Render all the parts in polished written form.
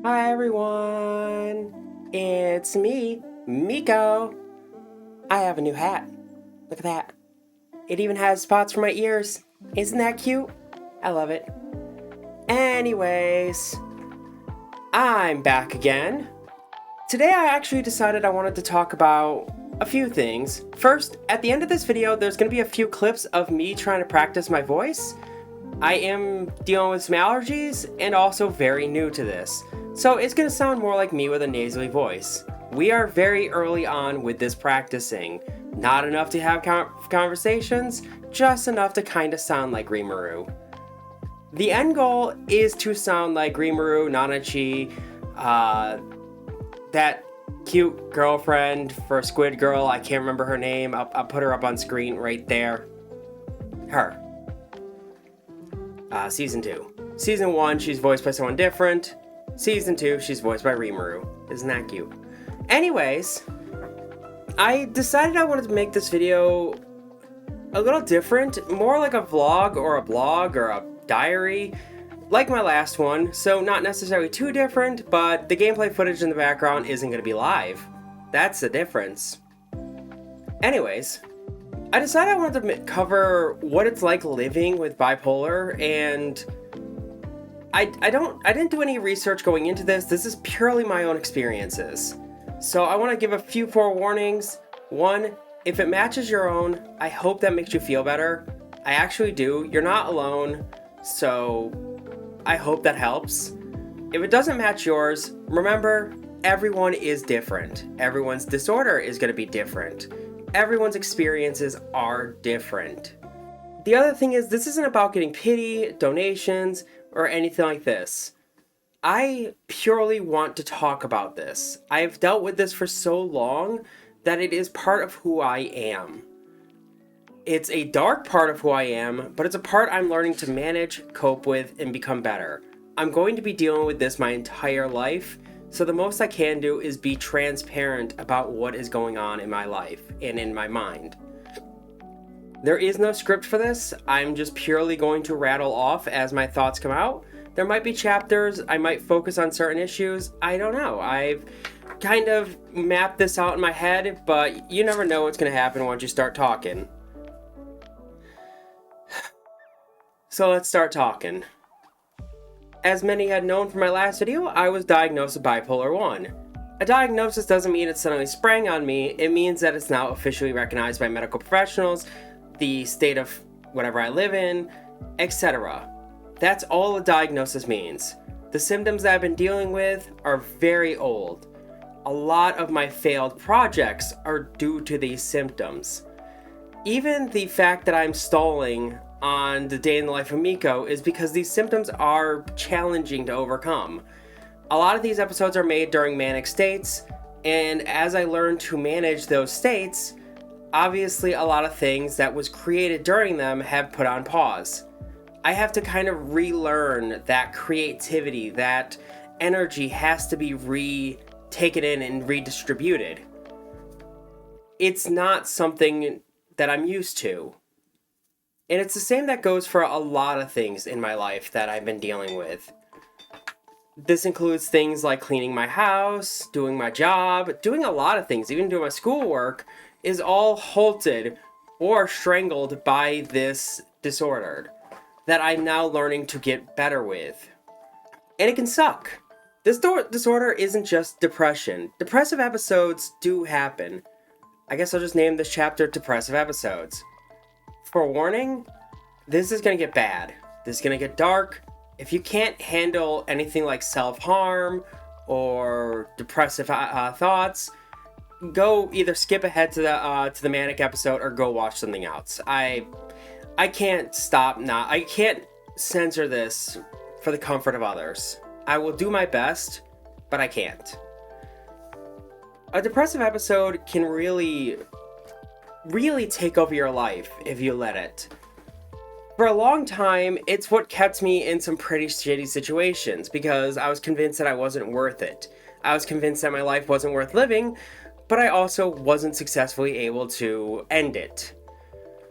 Hi everyone, it's me, Miko. I have a new hat. Look at that. It even has spots for my ears. Isn't that cute? I love it. Anyways, I'm back again. Today I actually decided I wanted to talk about a few things. First, at the end of this video, there's going to be a few clips of me trying to practice my voice. I am dealing with some allergies and also very new to this, so it's going to sound more like me with a nasally voice. We are very early on with this practicing. Not enough to have conversations, just enough to kind of sound like Rimuru. The end goal is to sound like Rimuru, Nanachi, that cute girlfriend for Squid Girl, I can't remember her name, I'll put her up on screen right there. Her. Season 2. Season 1, she's voiced by someone different. Season 2, she's voiced by Rimuru. Isn't that cute? Anyways, I decided I wanted to make this video a little different, more like a vlog or a blog or a diary, like my last one, so not necessarily too different, but the gameplay footage in the background isn't going to be live. That's the difference. Anyways, I decided I wanted to cover what it's like living with bipolar, and I didn't do any research going into this. This is purely my own experiences. So I want to give a few forewarnings. One, if it matches your own, I hope that makes you feel better. I actually do. You're not alone, so I hope that helps. If it doesn't match yours, remember, everyone is different. Everyone's disorder is going to be different. Everyone's experiences are different. The other thing is, this isn't about getting pity, donations, or anything like this. I purely want to talk about this. I've dealt with this for so long that it is part of who I am. It's a dark part of who I am, but it's a part I'm learning to manage, cope with, and become better. I'm going to be dealing with this my entire life, so the most I can do is be transparent about what is going on in my life and in my mind. There is no script for this. I'm just purely going to rattle off as my thoughts come out. There might be chapters, I might focus on certain issues, I don't know. I've kind of mapped this out in my head, but you never know what's going to happen once you start talking. So let's start talking. As many had known from my last video, I was diagnosed with bipolar 1. A diagnosis doesn't mean it suddenly sprang on me, it means that it's now officially recognized by medical professionals, the state of whatever I live in, etc. That's all a diagnosis means. The symptoms that I've been dealing with are very old. A lot of my failed projects are due to these symptoms. Even the fact that I'm stalling on the day in the life of Miko is because these symptoms are challenging to overcome. A lot of these episodes are made during manic states, and as I learn to manage those states, obviously a lot of things that was created during them have put on pause. I have to kind of relearn that creativity, that energy has to be taken in and redistributed. It's not something that I'm used to. And it's the same that goes for a lot of things in my life that I've been dealing with. This includes things like cleaning my house, doing my job, doing a lot of things, even doing my schoolwork, is all halted or strangled by this disorder that I'm now learning to get better with. And it can suck. This disorder isn't just depression. Depressive episodes do happen. I guess I'll just name this chapter Depressive Episodes. Forewarning, this is going to get bad. This is going to get dark. If you can't handle anything like self-harm or depressive thoughts, go either skip ahead to the manic episode or go watch something else. I can't stop now. I can't censor this for the comfort of others. I will do my best, but I can't. A depressive episode can really take over your life if you let it. For a long time, it's what kept me in some pretty shitty situations because I was convinced that I wasn't worth it. I was convinced that my life wasn't worth living, but I also wasn't successfully able to end it.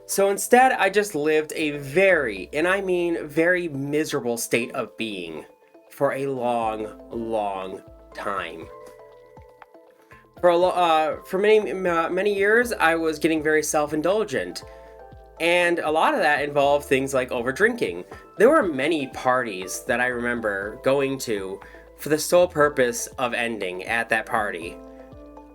So instead, I just lived a very, and I mean very miserable state of being for a long time. For many years, I was getting very self-indulgent. And a lot of that involved things like over-drinking. There were many parties that I remember going to for the sole purpose of ending at that party.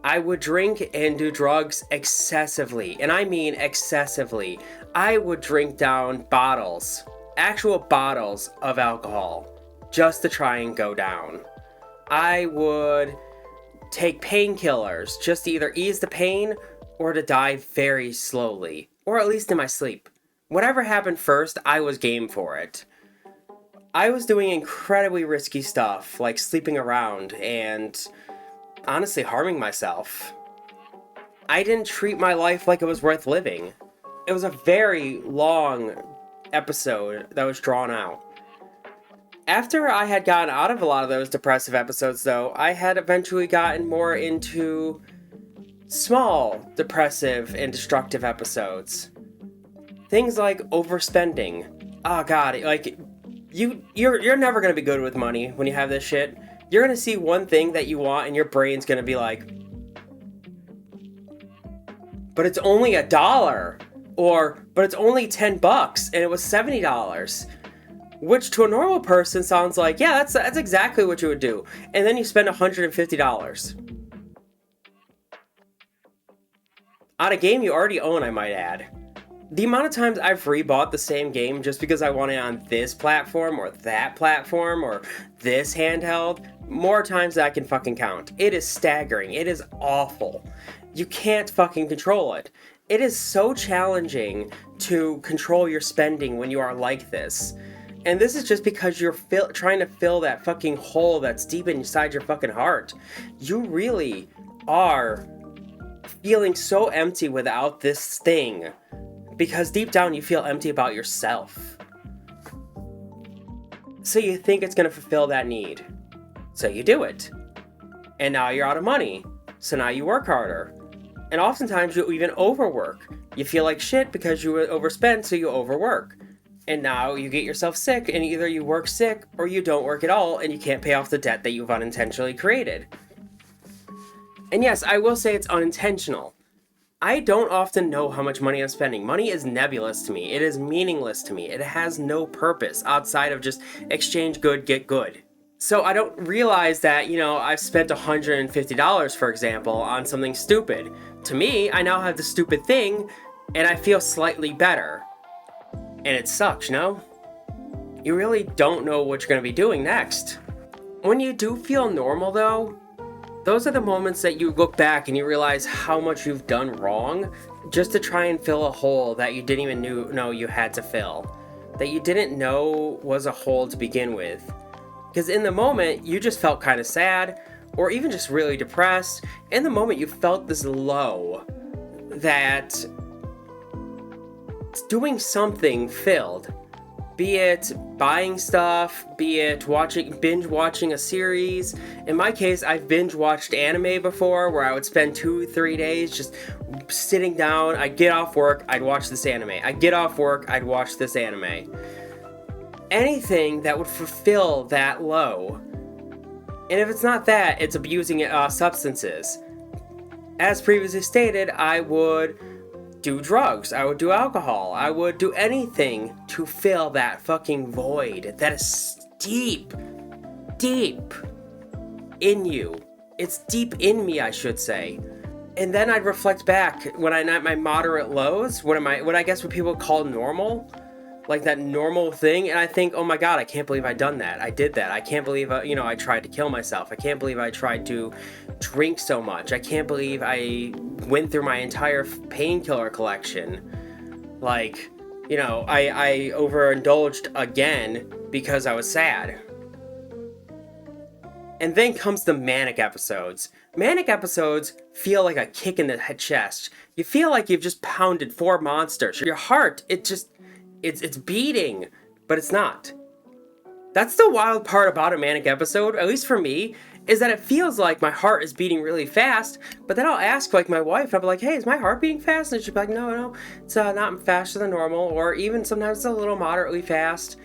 I would drink and do drugs excessively, and I mean excessively. I would drink down bottles, actual bottles of alcohol, just to try and go down. I would take painkillers just to either ease the pain or to die very slowly, or at least in my sleep. Whatever happened first, I was game for it. I was doing incredibly risky stuff, like sleeping around and honestly harming myself. I didn't treat my life like it was worth living. It was a very long episode that was drawn out. After I had gotten out of a lot of those depressive episodes, though, I had eventually gotten more into small, depressive, and destructive episodes. Things like overspending. Oh god, like, you're never gonna be good with money when you have this shit. You're gonna see one thing that you want and your brain's gonna be like, but it's only $1, or, but it's only $10 and it was $70. Which to a normal person sounds like, yeah, that's exactly what you would do. And then you spend $150. On a game you already own, I might add. The amount of times I've rebought the same game just because I want it on this platform or that platform or this handheld, more times than I can fucking count. It is staggering. It is awful. You can't fucking control it. It is so challenging to control your spending when you are like this. And this is just because you're trying to fill that fucking hole that's deep inside your fucking heart. You really are feeling so empty without this thing. Because deep down you feel empty about yourself. So you think it's going to fulfill that need. So you do it. And now you're out of money. So now you work harder. And oftentimes you even overwork. You feel like shit because you overspend, so you overwork. And now you get yourself sick, and either you work sick or you don't work at all, and you can't pay off the debt that you've unintentionally created. And yes, I will say it's unintentional. I don't often know how much money I'm spending. Money is nebulous to me. It is meaningless to me. It has no purpose outside of just exchange good, get good. So I don't realize that, I've spent $150, for example, on something stupid. To me, I now have the stupid thing, and I feel slightly better. And it sucks, You really don't know what you're going to be doing next. When you do feel normal, though, those are the moments that you look back and you realize how much you've done wrong just to try and fill a hole that you didn't even know you had to fill. That you didn't know was a hole to begin with. Because in the moment, you just felt kind of sad, or even just really depressed. In the moment, you felt this low that doing something filled. Be it buying stuff, be it binge watching a series. In my case, I've binge watched anime before, where I would spend 2-3 days just sitting down. I'd get off work, I'd watch this anime. I'd get off work, I'd watch this anime. Anything that would fulfill that low. And if it's not that, it's abusing substances. As previously stated, I would do drugs, I would do alcohol, I would do anything to fill that fucking void that is deep in you. It's deep in me, I should say. And then I'd reflect back when I'm at my moderate lows, what I guess what people call normal, like that normal thing, and I think, oh my god, I can't believe I done that. I did that. I can't believe, I tried to kill myself. I can't believe I tried to drink so much. I can't believe I went through my entire painkiller collection. Like, I overindulged again because I was sad. And then comes the manic episodes. Manic episodes feel like a kick in the chest. You feel like you've just pounded 4 monsters. Your heart, it's beating, but it's not. That's the wild part about a manic episode, at least for me, is that it feels like my heart is beating really fast, but then I'll ask my wife, I'll be like, hey, is my heart beating fast? And she'll be like, no, it's not faster than normal, or even sometimes it's a little moderately fast.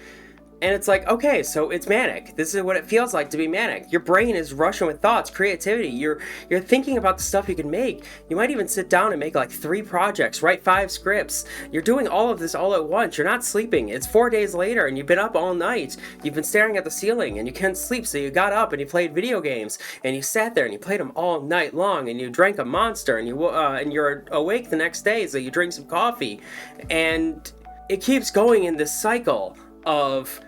And it's like, okay, so it's manic. This is what it feels like to be manic. Your brain is rushing with thoughts, creativity. You're thinking about the stuff you can make. You might even sit down and make like 3 projects, write 5 scripts. You're doing all of this all at once. You're not sleeping. It's 4 days later and you've been up all night. You've been staring at the ceiling and you couldn't sleep, so you got up and you played video games and you sat there and you played them all night long and you drank a Monster and you're awake the next day, so you drink some coffee, and it keeps going in this cycle of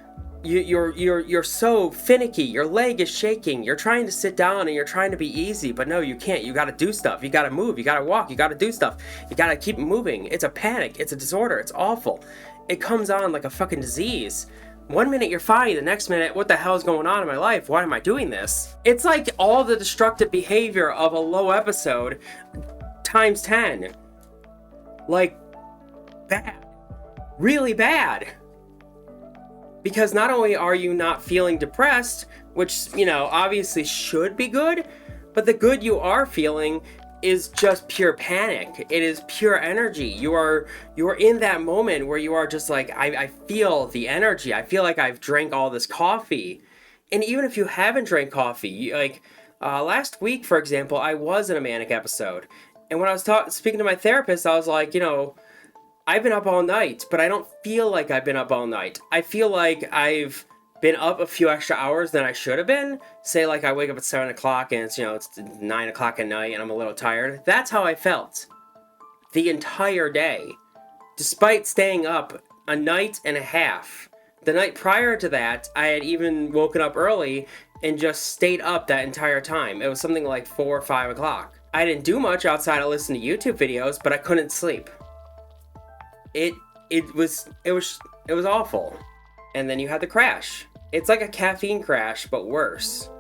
you're so finicky, your leg is shaking, you're trying to sit down and you're trying to be easy, but no, you can't. You gotta do stuff, you gotta move, you gotta walk, you gotta do stuff, you gotta keep moving. It's a panic, it's a disorder, it's awful. It comes on like a fucking disease. One minute you're fine, the next minute, what the hell is going on in my life? Why am I doing this? It's like all the destructive behavior of a low episode times 10. Like, bad. Really bad. Because not only are you not feeling depressed, which, obviously should be good, but the good you are feeling is just pure panic. It is pure energy. You are in that moment where you are just like, I feel the energy. I feel like I've drank all this coffee. And even if you haven't drank coffee, last week, for example, I was in a manic episode. And when I was speaking to my therapist, I was like, I've been up all night, but I don't feel like I've been up all night. I feel like I've been up a few extra hours than I should have been. Say like I wake up at 7 o'clock and it's 9 o'clock at night and I'm a little tired. That's how I felt the entire day, despite staying up a night and a half. The night prior to that, I had even woken up early and just stayed up that entire time. It was something like 4 or 5 o'clock. I didn't do much outside of listening to YouTube videos, but I couldn't sleep. It was awful. And then you had the crash. It's like a caffeine crash, but worse.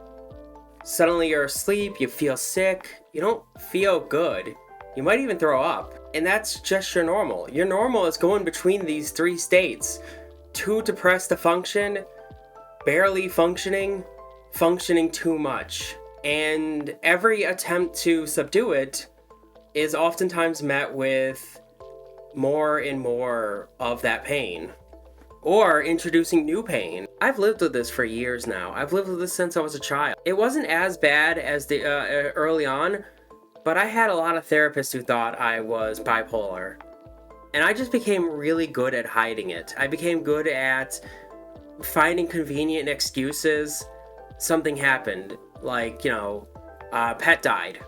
Suddenly you're asleep, you feel sick, you don't feel good. You might even throw up. And that's just your normal. Your normal is going between these 3 states. Too depressed to function, barely functioning, functioning too much. And every attempt to subdue it is oftentimes met with more and more of that pain, or introducing new pain. I've lived with this for years now. I've lived with this since I was a child. It wasn't as bad as the early on, but I had a lot of therapists who thought I was bipolar, and I just became really good at hiding it. I became good at finding convenient excuses. Something happened, like pet died.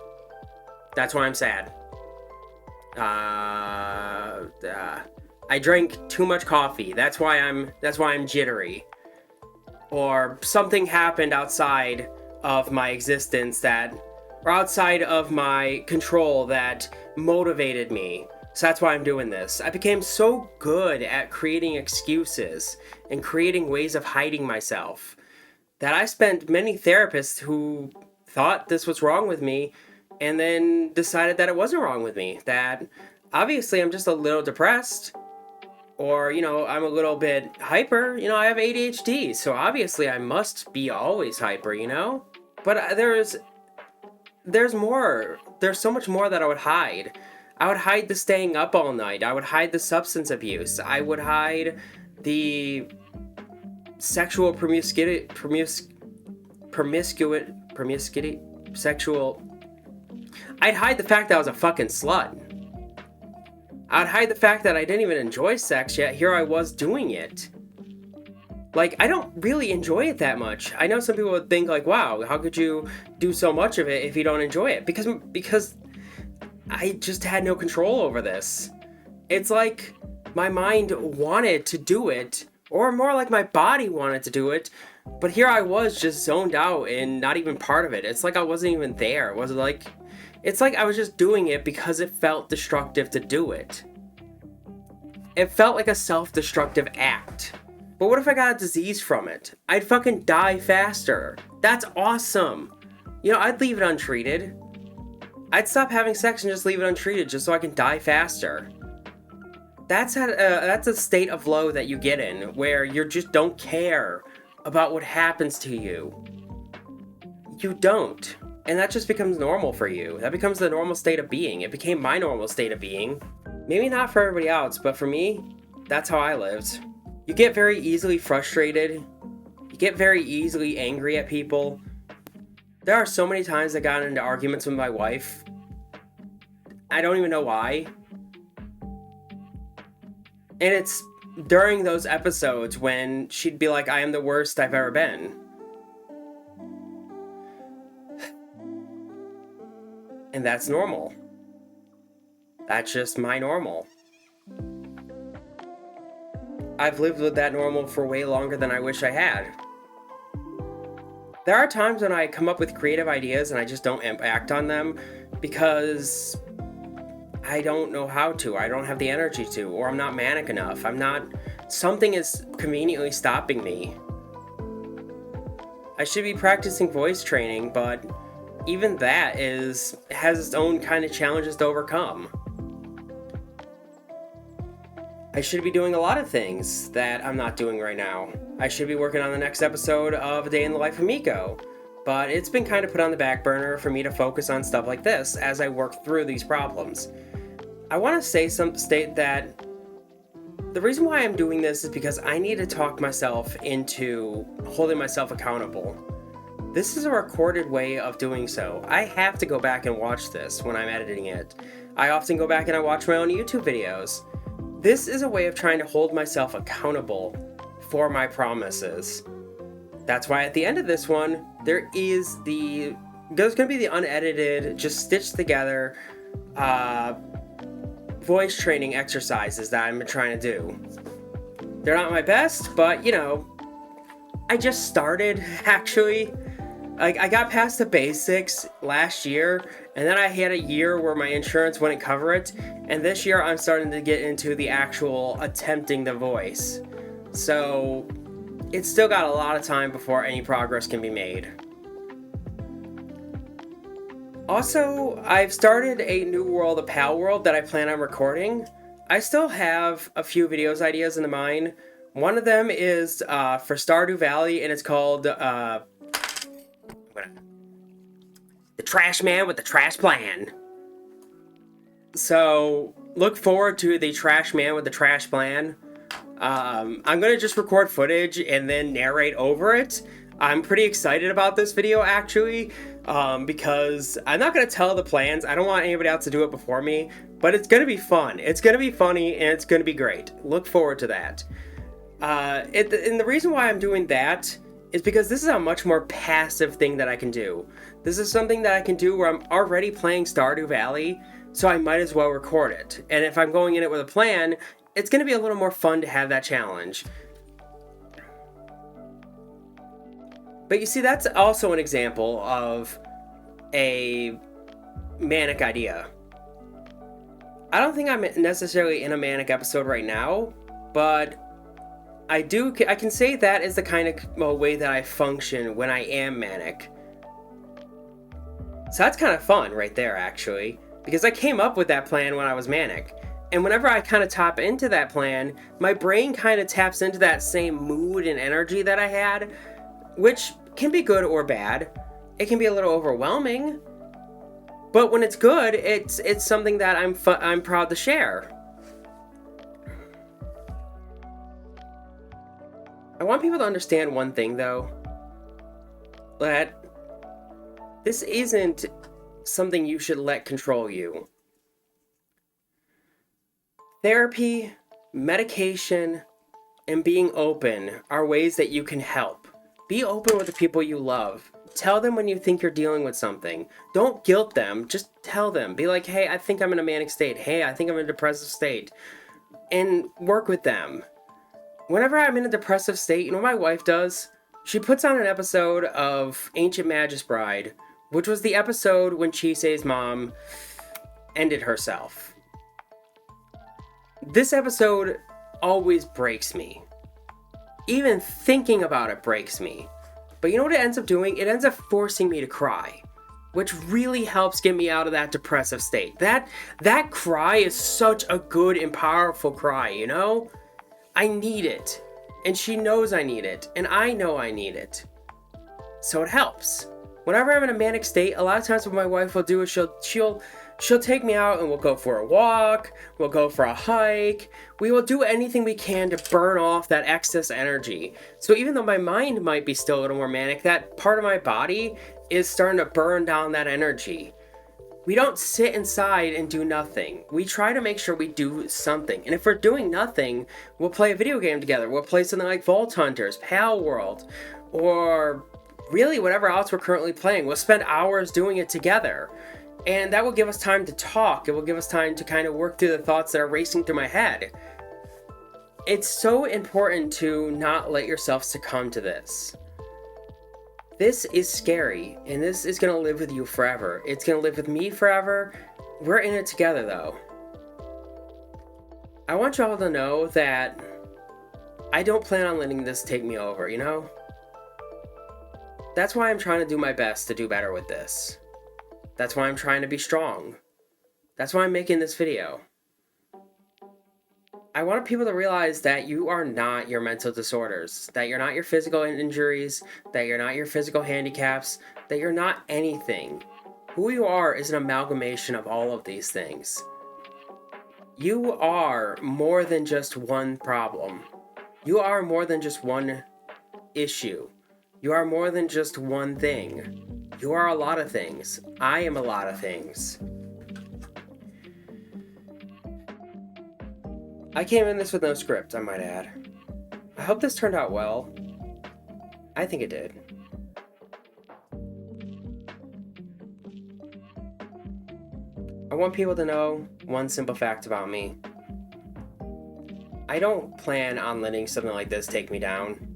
That's why I'm sad. I drank too much coffee. That's why I'm jittery. Or something happened outside of my existence or outside of my control that motivated me. So that's why I'm doing this. I became so good at creating excuses and creating ways of hiding myself that I spent many therapists who thought this was wrong with me and then decided that it wasn't wrong with me, that obviously I'm just a little depressed, or, I'm a little bit hyper. I have ADHD, so obviously I must be always hyper, But there's more. There's so much more that I would hide. I would hide the staying up all night. I would hide the substance abuse. I would hide the sexual I'd hide the fact that I was a fucking slut. I'd hide the fact that I didn't even enjoy sex, yet here I was doing it. Like, I don't really enjoy it that much. I know some people would think like, wow, how could you do so much of it if you don't enjoy it? Because I just had no control over this. It's like my mind wanted to do it, or more like my body wanted to do it, but here I was just zoned out and not even part of it. It's like I wasn't even there. It's like I was just doing it because it felt destructive to do it. It felt like a self-destructive act. But what if I got a disease from it? I'd fucking die faster. That's awesome. I'd leave it untreated. I'd stop having sex and just leave it untreated just so I can die faster. That's a state of low that you get in, where you just don't care about what happens to you. You don't. And that just becomes normal for you. That becomes the normal state of being. It became my normal state of being. Maybe not for everybody else, but for me, that's how I lived. You get very easily frustrated. You get very easily angry at people. There are so many times I got into arguments with my wife. I don't even know why. And it's during those episodes when she'd be like, I am the worst I've ever been. And that's normal. That's just my normal. I've lived with that normal for way longer than I wish I had. There are times when I come up with creative ideas and I just don't act on them because I don't know how to. I don't have the energy to, or I'm not manic enough. Something is conveniently stopping me. I should be practicing voice training, but even that has its own kind of challenges to overcome. I should be doing a lot of things that I'm not doing right now. I should be working on the next episode of A Day in the Life of Miko, but it's been kind of put on the back burner for me to focus on stuff like this as I work through these problems. I want to state that the reason why I'm doing this is because I need to talk myself into holding myself accountable. This is a recorded way of doing so. I have to go back and watch this when I'm editing it. I often go back and I watch my own YouTube videos. This is a way of trying to hold myself accountable for my promises. That's why at the end of this one, there's going to be the unedited, just stitched together voice training exercises that I'm trying to do. They're not my best, but I just started actually. Like, I got past the basics last year, and then I had a year where my insurance wouldn't cover it, and this year I'm starting to get into the actual attempting the voice. So, it's still got a lot of time before any progress can be made. Also, I've started a new world, a Pal World, that I plan on recording. I still have a few videos ideas in mind. One of them is for Stardew Valley, and it's called The Trash Man with the Trash Plan. So, look forward to the Trash Man with the Trash Plan. I'm going to just record footage and then narrate over it. I'm pretty excited about this video, actually, because I'm not going to tell the plans. I don't want anybody else to do it before me, but it's going to be fun. It's going to be funny, and it's going to be great. Look forward to that. And the reason why I'm doing that is because this is a much more passive thing that I can do. This is something that I can do where I'm already playing Stardew Valley, so I might as well record it. And if I'm going in it with a plan, it's going to be a little more fun to have that challenge. But you see, that's also an example of a manic idea. I don't think I'm necessarily in a manic episode right now, but I can say that is the kind of way that I function when I am manic. So that's kind of fun right there, actually, because I came up with that plan when I was manic. And whenever I kind of tap into that plan, my brain kind of taps into that same mood and energy that I had, which can be good or bad. It can be a little overwhelming, but when it's good, it's something that I'm proud to share. I want people to understand one thing, though, that this isn't something you should let control you. Therapy, medication, and being open are ways that you can help. Be open with the people you love. Tell them when you think you're dealing with something. Don't guilt them, just tell them. Be like, hey, I think I'm in a manic state. Hey, I think I'm in a depressive state. And work with them. Whenever I'm in a depressive state, you know what my wife does? She puts on an episode of Ancient Magus Bride, which was the episode when Chisei's mom ended herself. This episode always breaks me. Even thinking about it breaks me. But you know what it ends up doing? It ends up forcing me to cry, which really helps get me out of that depressive state. That cry is such a good and powerful cry, you know? I need it, and she knows I need it, and I know I need it. So it helps. Whenever I'm in a manic state, a lot of times what my wife will do is she'll She'll take me out and we'll go for a walk, we'll go for a hike, we will do anything we can to burn off that excess energy. So even though my mind might be still a little more manic, that part of my body is starting to burn down that energy. We don't sit inside and do nothing. We try to make sure we do something. And if we're doing nothing, we'll play a video game together. We'll play something like Vault Hunters, Pal World, or really whatever else we're currently playing. We'll spend hours doing it together. And that will give us time to talk. It will give us time to kind of work through the thoughts that are racing through my head. It's so important to not let yourself succumb to this. This is scary, and this is going to live with you forever. It's going to live with me forever. We're in it together, though. I want y'all to know that I don't plan on letting this take me over, you know? That's why I'm trying to do my best to do better with this. That's why I'm trying to be strong. That's why I'm making this video. I want people to realize that you are not your mental disorders, that you're not your physical injuries, that you're not your physical handicaps, that you're not anything. Who you are is an amalgamation of all of these things. You are more than just one problem. You are more than just one issue. You are more than just one thing. You are a lot of things. I am a lot of things. I came in this with no script, I might add. I hope this turned out well. I think it did. I want people to know one simple fact about me. I don't plan on letting something like this take me down.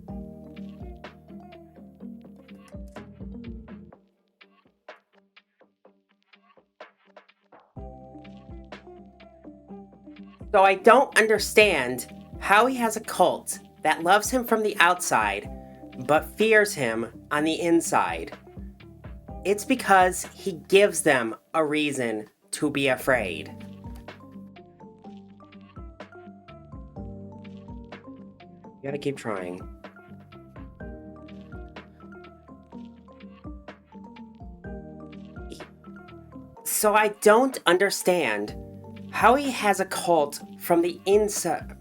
So I don't understand how he has a cult that loves him from the outside, but fears him on the inside. It's because he gives them a reason to be afraid. You gotta keep trying. So I don't understand how he has a cult from the inside.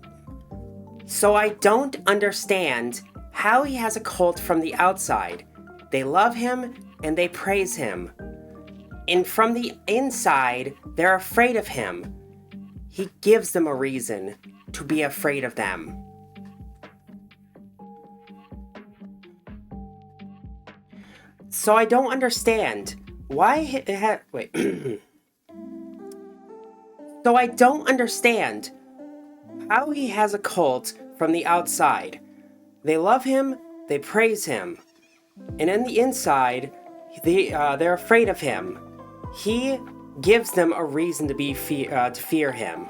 So I don't understand how he has a cult from the outside. They love him and they praise him. And from the inside, they're afraid of him. He gives them a reason to be afraid of them. So I don't understand why So I don't understand how he has a cult from the outside. They love him, they praise him, and in the inside, they're afraid of him. He gives them a reason to fear him.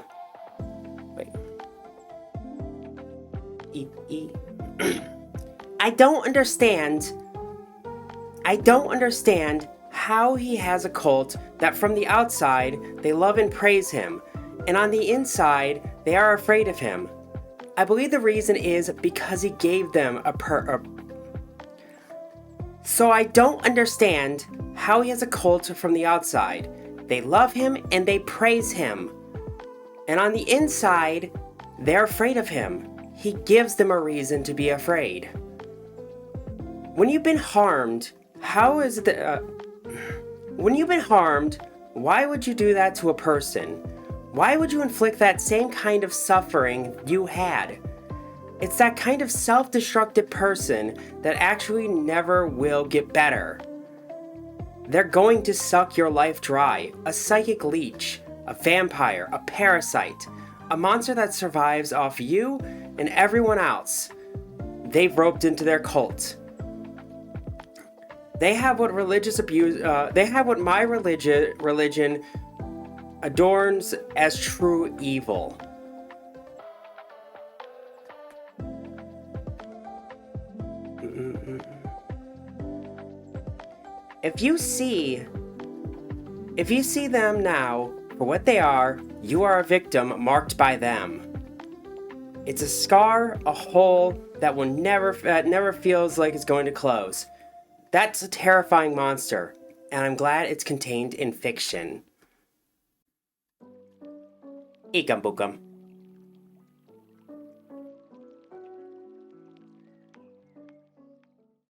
Wait. I don't understand how he has a cult that from the outside they love and praise him, and on the inside they are afraid of him. I believe the reason is because he gave them So I don't understand how he has a cult from the outside. They love him and they praise him, and on the inside they're afraid of him. He gives them a reason to be afraid. When you've been harmed, when you've been harmed, why would you do that to a person? Why would you inflict that same kind of suffering you had? It's that kind of self-destructive person that actually never will get better. They're going to suck your life dry. A psychic leech, a vampire, a parasite, a monster that survives off you and everyone else they've roped into their cult. They have what my religion adorns as true evil. If you see them now for what they are, you are a victim marked by them. It's a scar, a hole that will never feels like it's going to close. That's a terrifying monster, and I'm glad it's contained in fiction. Ikam bookum.